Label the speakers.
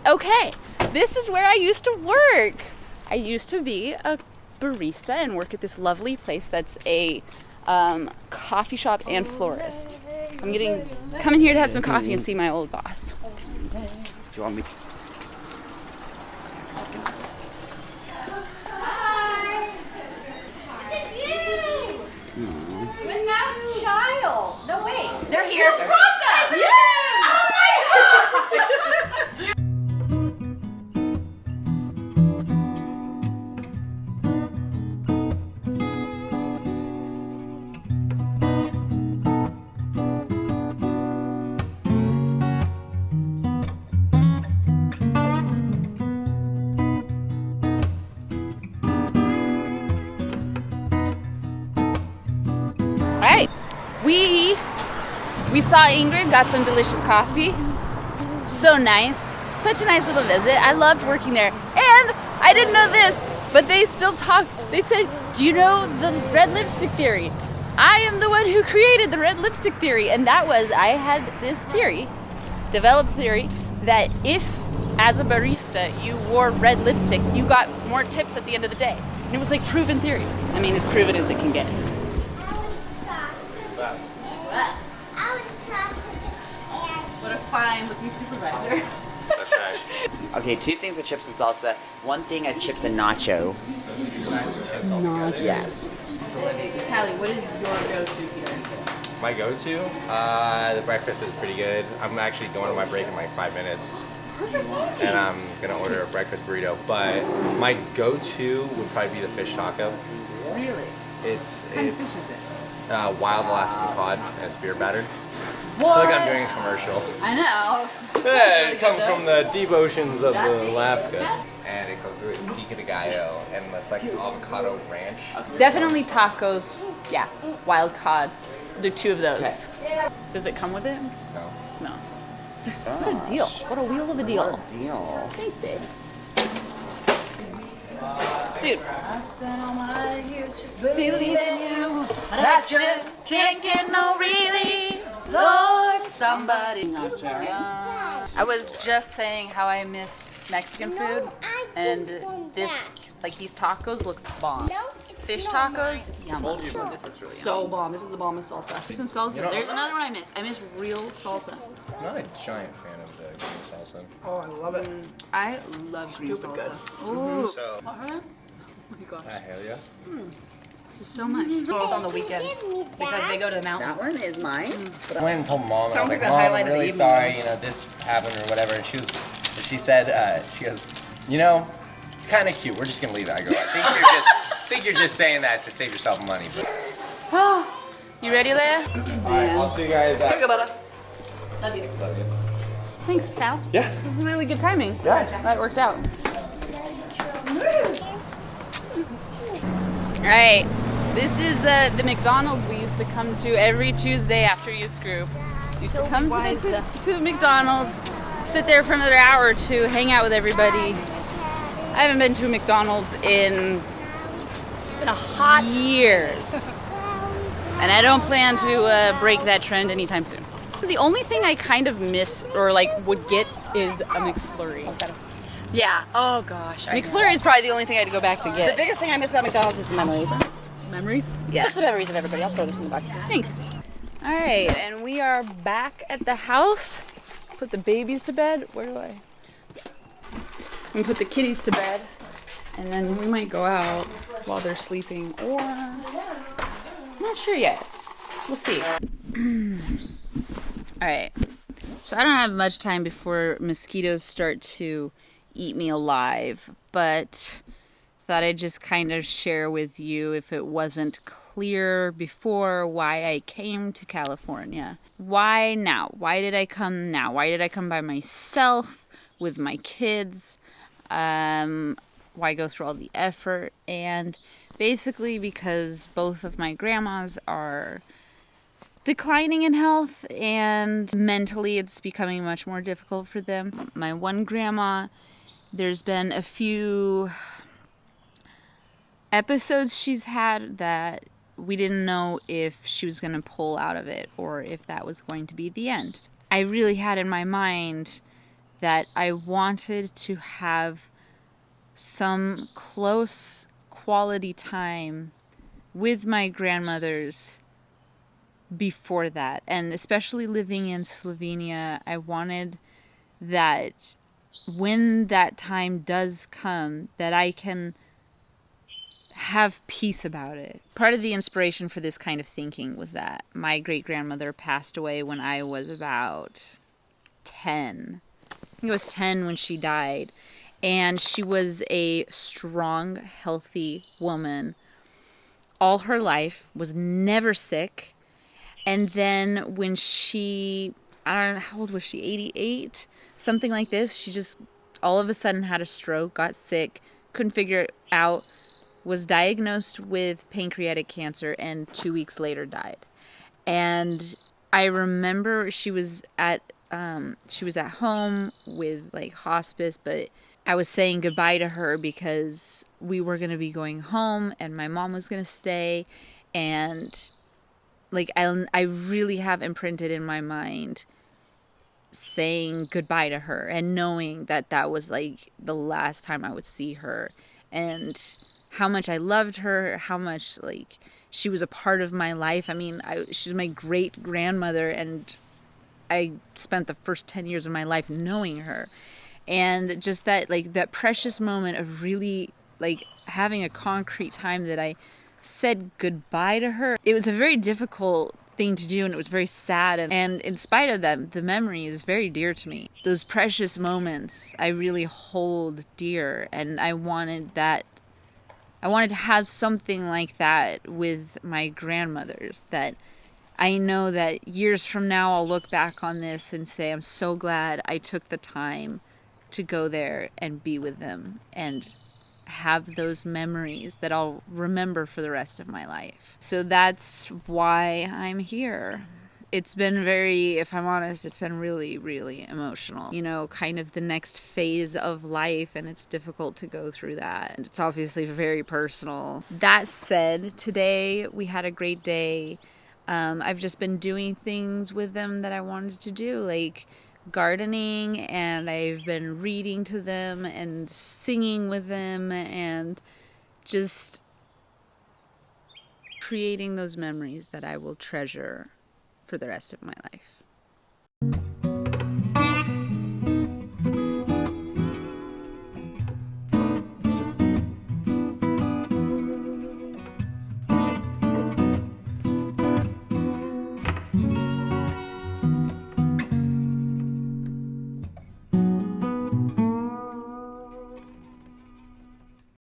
Speaker 1: Okay, this is where I used to work. I used to be a barista and work at this lovely place that's a coffee shop and florist. I'm coming here to have some coffee and see my old boss.
Speaker 2: Do you want me?
Speaker 3: With that child. No, wait. They're here. You brought them.
Speaker 1: Yeah!
Speaker 3: Oh my God.
Speaker 1: Alright, we saw Ingrid, got some delicious coffee. So nice. Such a nice little visit. I loved working there. And I didn't know this, but they still talk. They said, do you know the red lipstick theory? I am the one who created the red lipstick theory. And that was, I had this theory, developed theory, that if, as a barista, you wore red lipstick, you got more tips at the end of the day. And it was like proven theory. I mean, as proven as it can get. What a fine looking supervisor.
Speaker 2: That's right. Okay, 2 things of chips and salsa. 1 thing of chips and nacho.
Speaker 1: Nacho.
Speaker 2: Yes.
Speaker 1: Callie, what is your go-to here?
Speaker 4: My go-to? The breakfast is pretty good. I'm actually going on my break in like 5 minutes. And I'm gonna order a breakfast burrito. But my go-to would probably be the fish taco.
Speaker 1: Really?
Speaker 4: It's
Speaker 1: What kind of fish is it?
Speaker 4: wild Alaskan cod and it's beer battered.
Speaker 1: What?
Speaker 4: I feel like I'm doing a commercial.
Speaker 1: I know.
Speaker 4: Yeah, it comes from the deep oceans of Alaska. And it goes with pico de gallo and it's like avocado ranch.
Speaker 1: Definitely tacos. Yeah, wild cod. Do 2 of those.
Speaker 2: Okay.
Speaker 1: Does it come with it?
Speaker 4: No.
Speaker 1: No. What a deal. What a wheel of a deal.
Speaker 2: Deal.
Speaker 1: Thanks, babe. Dude. I spent all my years just believing you, but I just can't get no relief. Lord, somebody. I was just saying how I miss Mexican food, and this, like these tacos look bomb. Fish tacos, yum. This looks really
Speaker 3: So bomb. This is the bombest salsa.
Speaker 1: Here's some salsa. There's another one I miss. I miss real salsa.
Speaker 4: I'm not a giant fan of the green salsa.
Speaker 3: Oh, I love it.
Speaker 1: I love green salsa. Ooh.
Speaker 4: So,
Speaker 1: Oh my gosh.
Speaker 4: hell yeah.
Speaker 1: This is so much.
Speaker 3: It's on the weekends because they go to the
Speaker 2: That
Speaker 3: mountains.
Speaker 2: one is mine.
Speaker 4: I went and told Mom, and I was
Speaker 3: Sounds
Speaker 4: like,
Speaker 3: like the
Speaker 4: Mom,
Speaker 3: highlight
Speaker 4: I'm
Speaker 3: of the
Speaker 4: really
Speaker 3: evening.
Speaker 4: sorry, you know, this happened or whatever. And she said, she goes, you know, it's kind of cute. We're just gonna leave it. I go, I think you're just saying that to save yourself money. But
Speaker 1: You ready, Leia?
Speaker 4: all right, I'll see you guys.
Speaker 3: Here you go, Bubba. Love you.
Speaker 4: Love you.
Speaker 1: Thanks, Cal.
Speaker 4: Yeah.
Speaker 1: This is really good timing.
Speaker 4: Yeah.
Speaker 1: That worked out. All right. This is the McDonald's we used to come to every Tuesday after youth group. Used to come to McDonald's, sit there for another hour or 2, hang out with everybody. I haven't been to a McDonald's in
Speaker 3: Been a hot
Speaker 1: years. And I don't plan to break that trend anytime soon. The only thing I kind of miss or like would get is a McFlurry.
Speaker 3: Yeah. Oh gosh. I know.
Speaker 1: McFlurry is probably the only thing I'd go back to
Speaker 3: The
Speaker 1: get.
Speaker 3: biggest thing I miss about McDonald's is the memories.
Speaker 1: Memories? Yeah.
Speaker 3: Just the memories of everybody. I'll throw this in the back.
Speaker 1: Thanks. All right, and we are back at the house. Put the babies to bed. Where do I? We put the kitties to bed, and then we might go out while they're sleeping, or I'm not sure yet. We'll see. All right. So I don't have much time before mosquitoes start to eat me alive, but thought I'd just kind of share with you, if it wasn't clear before, why I came to California. Why now? Why did I come now? Why did I come by myself with my kids? Why go through all the effort? And basically because both of my grandmas are declining in health, and mentally it's becoming much more difficult for them. My one grandma, there's been a few episodes she's had that we didn't know if she was going to pull out of it or if that was going to be the end. I really had in my mind that I wanted to have some close quality time with my grandmothers before that. And especially living in Slovenia, I wanted that when that time does come, that I can have peace about it. Part of the inspiration for this kind of thinking was that my great-grandmother passed away when I was about 10. I think it was 10 when she died. And she was a strong, healthy woman all her life, was never sick. And then when she, I don't know, how old was she, 88? Something like this. She just all of a sudden had a stroke, got sick, couldn't figure it out, was diagnosed with pancreatic cancer, and 2 weeks later died. And I remember she was at home with like hospice, but I was saying goodbye to her because we were going to be going home and my mom was going to stay. And like I really have imprinted in my mind saying goodbye to her and knowing that that was like the last time I would see her, and how much I loved her, how much like she was a part of my life. I mean, she's my great grandmother, and I spent the first 10 years of my life knowing her. And just that, like, that precious moment of really, like, having a concrete time that I said goodbye to her. It was a very difficult thing to do, and it was very sad. And in spite of that, the memory is very dear to me. Those precious moments I really hold dear, and I wanted to have something like that with my grandmothers, that I know that years from now I'll look back on this and say, I'm so glad I took the time to go there and be with them and have those memories that I'll remember for the rest of my life. So that's why I'm here. It's been very, if I'm honest, it's been really, really emotional. You know, kind of the next phase of life, and it's difficult to go through that. It's obviously very personal. That said, today we had a great day. I've just been doing things with them that I wanted to do, like gardening, and I've been reading to them and singing with them and just creating those memories that I will treasure for the rest of my life.